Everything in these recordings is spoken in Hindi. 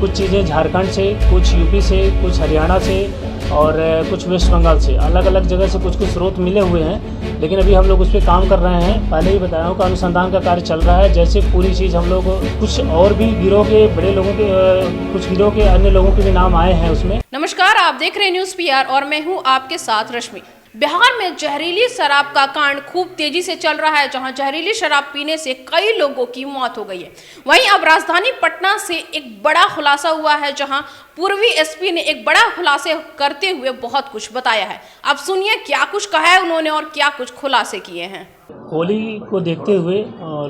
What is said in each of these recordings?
कुछ चीज़ें झारखंड से, कुछ यूपी से, कुछ हरियाणा से और कुछ वेस्ट बंगाल से, अलग अलग जगह से कुछ स्रोत मिले हुए हैं। लेकिन अभी हम लोग उस पर काम कर रहे हैं। पहले ही बताया हूँ कि अनुसंधान का कार्य चल रहा है। जैसे पूरी चीज़ हम लोग कुछ और भी गिरोह के बड़े लोगों के कुछ गिरोह के अन्य लोगों के भी नाम आए हैं उसमें। नमस्कार, आप देख रहे हैं न्यूज़ पीआर और मैं हूं आपके साथ रश्मि। बिहार में जहरीली शराब का कांड खूब तेजी से चल रहा है, जहां जहरीली शराब पीने से कई लोगों की मौत हो गई है। वहीं अब राजधानी पटना से एक बड़ा खुलासा हुआ है, जहां पूर्वी एसपी ने एक बड़ा खुलासे करते हुए बहुत कुछ बताया है। अब सुनिए क्या कुछ कहा है उन्होंने और क्या कुछ खुलासे किए हैं। होली को देखते हुए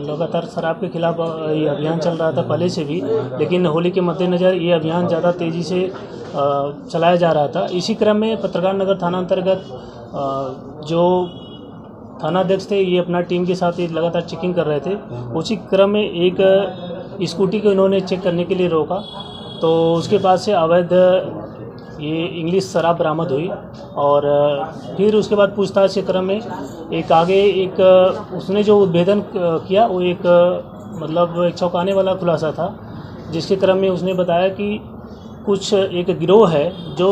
लगातार शराब के खिलाफ ये अभियान चल रहा था पहले से भी, लेकिन होली के मद्देनज़र ये अभियान ज़्यादा तेज़ी से चलाया जा रहा था। इसी क्रम में पत्रकार नगर थाना अंतर्गत जो थानाध्यक्ष थे, ये अपना टीम के साथ ये लगातार चेकिंग कर रहे थे। उसी क्रम में एक स्कूटी को इन्होंने चेक करने के लिए रोका, तो उसके पास से अवैध ये इंग्लिश शराब बरामद हुई। और फिर उसके बाद पूछताछ के क्रम में एक उसने जो उद्भेदन किया वो एक एक चौंकाने वाला खुलासा था, जिसके क्रम में उसने बताया कि कुछ एक गिरोह है जो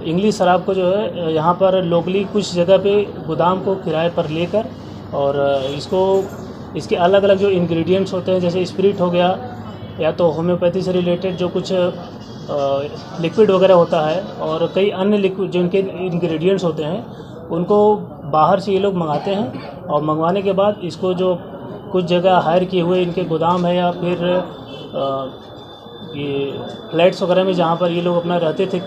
इंग्लिश शराब को जो है यहाँ पर लोकली कुछ जगह पे गोदाम को किराए पर लेकर और इसके अलग अलग जो इंग्रेडिएंट्स होते हैं, जैसे स्पिरिट हो गया या तो होम्योपैथी से रिलेटेड जो कुछ लिक्विड वगैरह होता है और कई अन्य लिक्विड जो इनके इंग्रेडिएंट्स होते हैं, उनको बाहर से ये लोग मंगाते हैं। और मंगवाने के बाद इसको जो कुछ जगह हायर किए हुए इनके गोदाम है या फिर ये फ्लैट्स वगैरह में जहाँ पर ये लोग अपना रहते थे,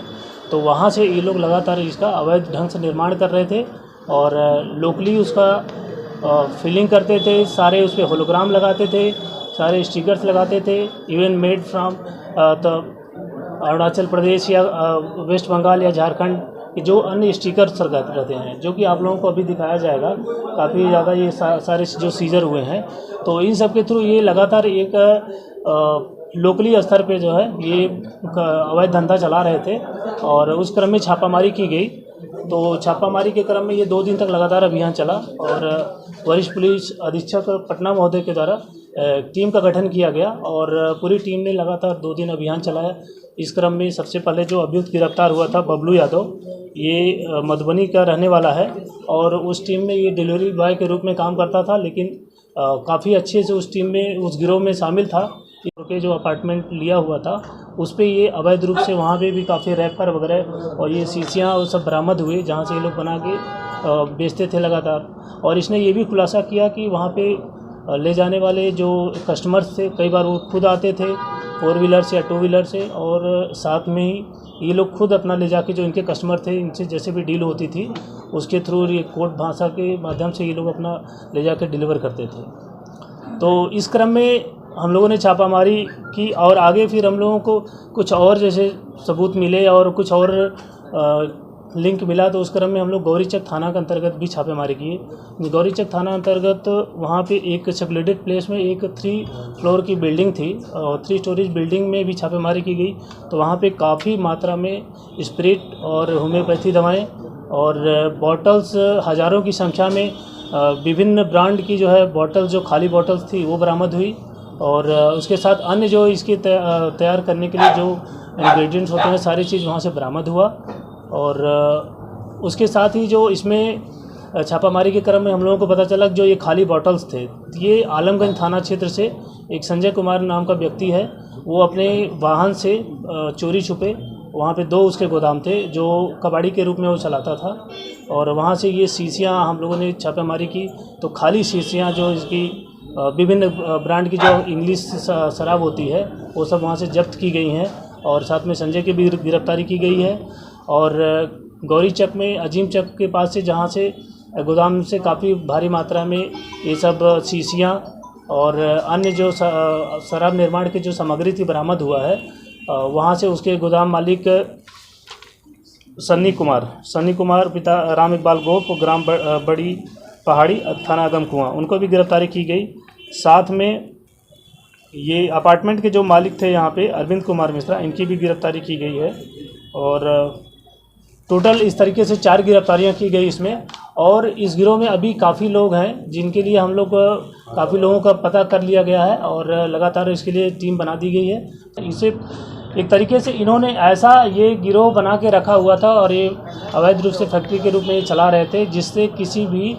तो वहाँ से ये लोग लगातार इसका अवैध ढंग से निर्माण कर रहे थे और लोकली उसका फिलिंग करते थे। सारे उस पर होलोग्राम लगाते थे, सारे स्टिकर्स लगाते थे, even made from Arunachal Pradesh या वेस्ट बंगाल या झारखंड के जो अन्य स्टिकर्स रहते हैं, जो कि आप लोगों को अभी दिखाया जाएगा। काफ़ी ज़्यादा ये सारे जो सीजर हुए हैं, तो इन सब के थ्रू ये लगातार एक लोकली स्तर पे जो है ये अवैध धंधा चला रहे थे। और उस क्रम में छापामारी की गई, तो छापामारी के क्रम में ये 2 दिन तक लगातार अभियान चला और वरिष्ठ पुलिस अधीक्षक पटना महोदय के द्वारा टीम का गठन किया गया और पूरी टीम ने लगातार 2 दिन अभियान चलाया। इस क्रम में सबसे पहले जो अभियुक्त गिरफ्तार हुआ था बबलू यादव, ये मधुबनी का रहने वाला है और उस टीम में ये डिलीवरी बॉय के रूप में काम करता था, लेकिन काफ़ी अच्छे से उस टीम में उस गिरोह में शामिल था। के जो अपार्टमेंट लिया हुआ था उस पे ये अवैध रूप से वहाँ पे भी काफ़ी रैपर वगैरह और ये शीशियाँ और सब बरामद हुए, जहाँ से ये लोग बना के बेचते थे लगातार। और इसने ये भी खुलासा किया कि वहाँ पे ले जाने वाले जो कस्टमर्स थे, कई बार वो खुद आते थे 4 व्हीलर से या 2 व्हीलर से, और साथ में ही ये लोग खुद अपना ले जाके जो इनके कस्टमर थे, इनसे जैसे भी डील होती थी उसके थ्रू ये कोर्ट भाषा के माध्यम से ये लोग अपना ले जाके डिलीवर करते थे। तो इस क्रम में हम लोगों ने छापामारी की और आगे फिर हम लोगों को कुछ और जैसे सबूत मिले और कुछ और लिंक मिला, तो उस क्रम में हम लोग गौरीचक थाना के अंतर्गत भी छापेमारी किए। गौरीचक थाना अंतर्गत वहाँ पे एक सेक्रेटेड प्लेस में एक 3 फ्लोर की बिल्डिंग थी और 3 स्टोरेज बिल्डिंग में भी छापेमारी की गई। तो वहाँ पे काफ़ी मात्रा में स्पिरिट और होम्योपैथी दवाएँ और बॉटल्स हज़ारों की संख्या में विभिन्न ब्रांड की जो है बॉटल, जो खाली बॉटल्स थी वो बरामद हुई। और उसके साथ अन्य जो इसके तैयार करने के लिए जो इंग्रेडिएंट्स होते हैं, सारी चीज़ वहाँ से बरामद हुआ। और उसके साथ ही जो इसमें छापामारी के क्रम में हम लोगों को पता चला कि जो ये खाली बॉटल्स थे, ये आलमगंज थाना क्षेत्र से एक संजय कुमार नाम का व्यक्ति है, वो अपने वाहन से चोरी छुपे वहाँ पे 2 उसके गोदाम थे जो कबाड़ी के रूप में वो चलाता था, और वहाँ से ये शीशियाँ हम लोगों ने छापेमारी की। तो खाली शीशियाँ जो इसकी विभिन्न ब्रांड की जो इंग्लिश शराब होती है वो सब वहाँ से जब्त की गई हैं और साथ में संजय की भी गिरफ्तारी की गई है। और गौरीचक में अजीमचक के पास से, जहाँ से गोदाम से काफ़ी भारी मात्रा में ये सब शीशियाँ और अन्य जो शराब निर्माण की जो सामग्री थी बरामद हुआ है, वहाँ से उसके गोदाम मालिक सन्नी कुमार पिता राम इकबाल गोप, ग्राम बड़ी पहाड़ी, थाना आगम कुआं, उनको भी गिरफ्तारी की गई। साथ में ये अपार्टमेंट के जो मालिक थे यहाँ पे अरविंद कुमार मिश्रा, इनकी भी गिरफ्तारी की गई है। और टोटल इस तरीके से 4 गिरफ्तारियाँ की गई इसमें। और इस गिरोह में अभी काफ़ी लोग हैं जिनके लिए हम लोग काफ़ी लोगों का पता कर लिया गया है और लगातार इसके लिए टीम बना दी गई है। इसे एक तरीके से इन्होंने ऐसा ये गिरोह बना के रखा हुआ था और ये अवैध रूप से फैक्ट्री के रूप में ये चला रहे थे, जिससे किसी भी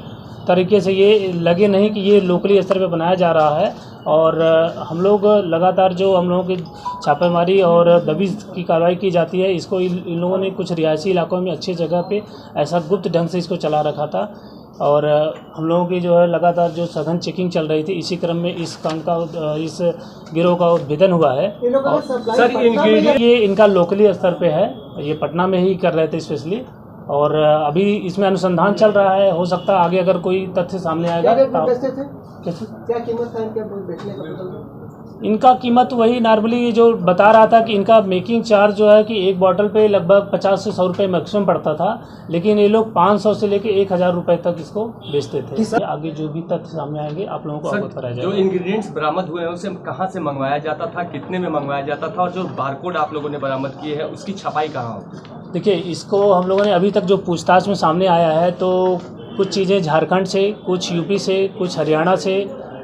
तरीके से ये लगे नहीं कि ये लोकली स्तर पे बनाया जा रहा है। और हम लोग लगातार जो हम लोगों की छापेमारी और दबिश की कार्रवाई की जाती है, इसको इन लोगों ने कुछ रिहायशी इलाकों में अच्छी जगह पे ऐसा गुप्त ढंग से इसको चला रखा था। और हम लोगों की जो है लगातार जो सघन चेकिंग चल रही थी, इसी क्रम में इस काम का इस गिरोह का उद्भेदन हुआ है। सर ये इनका लोकली स्तर पे है, ये पटना में ही कर रहे थे स्पेशली, और अभी इसमें अनुसंधान चल रहा है। हो सकता है आगे अगर कोई तथ्य सामने आएगा। क्या कीमत था इनके बेचने का? इनका कीमत वही नॉर्मली जो बता रहा था कि इनका मेकिंग चार्ज जो है कि एक बॉटल पे लगभग 50 से 100 रुपये मैक्सिमम पड़ता था, लेकिन ये लोग 500 से लेके 1000 रुपये तक इसको बेचते थे। आगे जो भी तथ्य सामने आएंगे आप लोगों को अवगत कराया जाएगा। जो इंग्रेडिएंट्स बरामद हुए हैं उसे कहाँ से मंगवाया जाता था, कितने में मंगवाया जाता था, और जो बारकोड आप लोगों ने बरामद किए हैं उसकी छपाई कहाँ होती है? देखिए, इसको हम लोगों ने अभी तक जो पूछताछ में सामने आया है, तो कुछ चीज़ें झारखंड से, कुछ यूपी से, कुछ हरियाणा से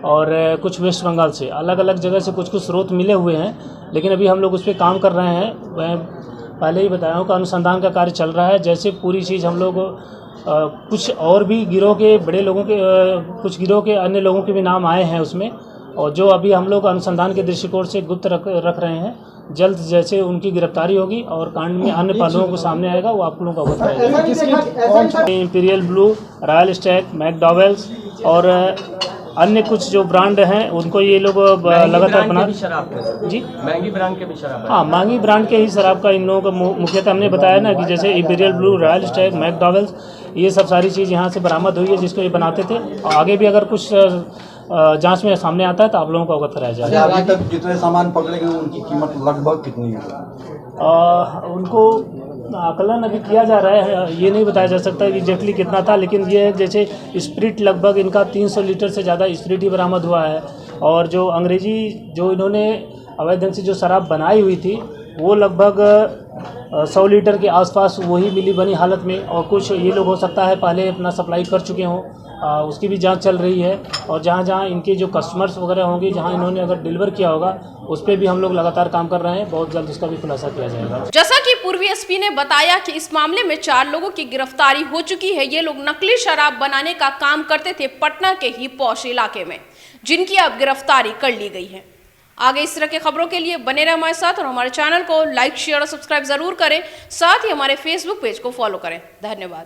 और कुछ वेस्ट बंगाल से, अलग अलग जगह से कुछ स्रोत मिले हुए हैं। लेकिन अभी हम लोग उस पर काम कर रहे हैं। मैं पहले ही बताया हूँ कि अनुसंधान का कार्य चल रहा है। जैसे पूरी चीज़ हम लोग कुछ और भी गिरोह के बड़े लोगों के कुछ गिरोह के अन्य लोगों के भी नाम आए हैं उसमें, और जो अभी हम लोग अनुसंधान के दृष्टिकोण से गुप्त रख रहे हैं। जल्द जैसे उनकी गिरफ्तारी होगी और कांड में अन्य पहलुओं को सामने आएगा, वो आप लोगों को अवगत कराएगा। इंपीरियल ब्लू, रॉयल स्टैग, मैकडॉवेल्स और अन्य कुछ जो ब्रांड हैं उनको ये लोग लगातार बना जी महंगी ब्रांड के भी शराब। हाँ, महंगी ब्रांड के ही शराब का इन लोगों का मुख्यतः हमने बताया ना कि जैसे इंपीरियल ब्लू, रॉयल स्टैग, मैकडॉवेल्स, ये सब सारी चीज़ यहाँ से बरामद हुई है जिसको ये बनाते थे। और आगे भी अगर कुछ जांच में सामने आता है तो आप लोगों को अवगत कराया जाएगा। अभी तक जितने सामान पकड़े गए उनकी कीमत लगभग कितनी है? उनको आकलन अभी किया जा रहा है, ये नहीं बताया जा सकता कि एग्जैक्टली कितना था, लेकिन ये जैसे स्प्रिट लगभग इनका 300 लीटर से ज़्यादा स्प्रिट ही बरामद हुआ है। और जो अंग्रेजी जो इन्होंने अवैध ढंग से जो शराब बनाई हुई थी वो लगभग 100 लीटर के आसपास वही मिली बनी हालत में, और कुछ ये लोग हो सकता है पहले अपना सप्लाई कर चुके हों, उसकी भी जांच चल रही है। और जहाँ जहाँ इनके जो कस्टमर्स वगैरह होंगे, जहाँ इन्होंने अगर डिलीवर किया होगा, उस पर भी हम लोग लगातार काम कर रहे हैं। बहुत जल्द उसका भी खुलासा किया जाएगा। जैसा कि पूर्वी एसपी ने बताया कि इस मामले में 4 लोगों की गिरफ्तारी हो चुकी है। ये लोग नकली शराब बनाने का काम करते थे पटना के ही पौष इलाके में, जिनकी अब गिरफ्तारी कर ली गई है। आगे इस तरह की खबरों के लिए बने रहे हमारे साथ और हमारे चैनल को लाइक, शेयर और सब्सक्राइब जरूर करें। साथ ही हमारे फेसबुक पेज को फॉलो करें। धन्यवाद।